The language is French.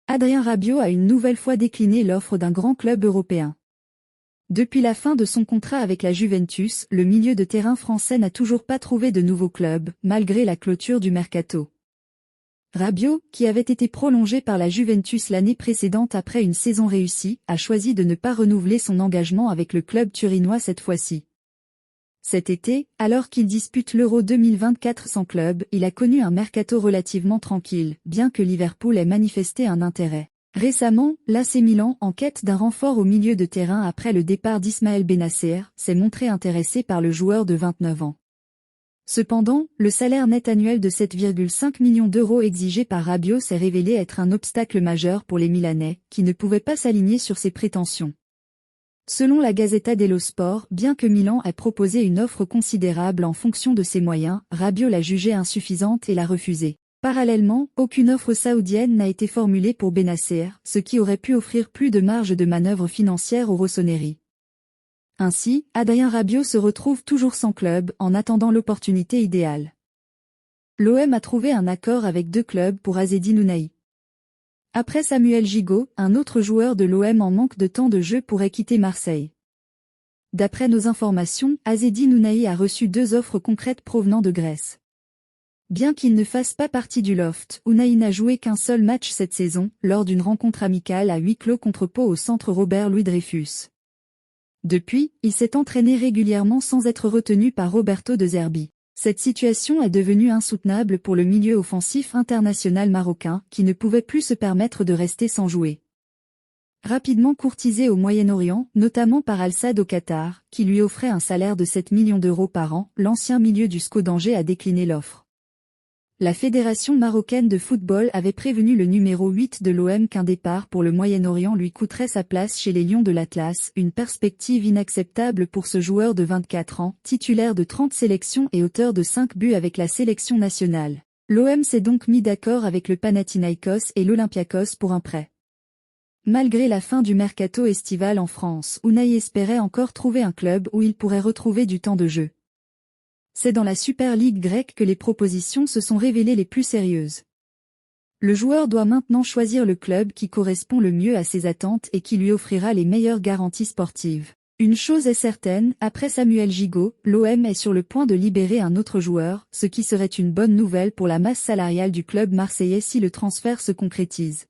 Adrien Rabiot a une nouvelle fois décliné l'offre d'un grand club européen. Depuis la fin de son contrat avec la Juventus, le milieu de terrain français n'a toujours pas trouvé de nouveau club, malgré la clôture du mercato. Rabiot, qui avait été prolongé par la Juventus l'année précédente après une saison réussie, a choisi de ne pas renouveler son engagement avec le club turinois cette fois-ci. Cet été, alors qu'il dispute l'Euro 2024 sans club, il a connu un mercato relativement tranquille, bien que Liverpool ait manifesté un intérêt. Récemment, l'AC Milan, en quête d'un renfort au milieu de terrain après le départ d'Ismaël Bennacer, s'est montré intéressé par le joueur de 29 ans. Cependant, le salaire net annuel de 7,5 millions d'euros exigé par Rabiot s'est révélé être un obstacle majeur pour les Milanais, qui ne pouvaient pas s'aligner sur ses prétentions. Selon la Gazzetta dello Sport, bien que Milan ait proposé une offre considérable en fonction de ses moyens, Rabiot l'a jugée insuffisante et l'a refusée. Parallèlement, aucune offre saoudienne n'a été formulée pour Bennacer, ce qui aurait pu offrir plus de marge de manœuvre financière aux rossoneri. Ainsi, Adrien Rabiot se retrouve toujours sans club, en attendant l'opportunité idéale. L'OM a trouvé un accord avec deux clubs pour Azzedine Ounahi. Après Samuel Gigot, un autre joueur de l'OM en manque de temps de jeu pourrait quitter Marseille. D'après nos informations, Azzedine Ounahi a reçu deux offres concrètes provenant de Grèce. Bien qu'il ne fasse pas partie du loft, Ounahi n'a joué qu'un seul match cette saison, lors d'une rencontre amicale à huis clos contre Pau au centre Robert-Louis Dreyfus. Depuis, il s'est entraîné régulièrement sans être retenu par Roberto De Zerbi. Cette situation est devenue insoutenable pour le milieu offensif international marocain, qui ne pouvait plus se permettre de rester sans jouer. Rapidement courtisé au Moyen-Orient, notamment par Al Sadd au Qatar, qui lui offrait un salaire de 7 millions d'euros par an, l'ancien milieu du SCO d'Angers a décliné l'offre. La Fédération marocaine de football avait prévenu le numéro 8 de l'OM qu'un départ pour le Moyen-Orient lui coûterait sa place chez les Lions de l'Atlas, une perspective inacceptable pour ce joueur de 24 ans, titulaire de 30 sélections et auteur de 5 buts avec la sélection nationale. L'OM s'est donc mis d'accord avec le Panathinaïkos et l'Olympiakos pour un prêt. Malgré la fin du mercato estival en France, Ounahi espérait encore trouver un club où il pourrait retrouver du temps de jeu. C'est dans la Super League grecque que les propositions se sont révélées les plus sérieuses. Le joueur doit maintenant choisir le club qui correspond le mieux à ses attentes et qui lui offrira les meilleures garanties sportives. Une chose est certaine, après Samuel Gigot, l'OM est sur le point de libérer un autre joueur, ce qui serait une bonne nouvelle pour la masse salariale du club marseillais si le transfert se concrétise.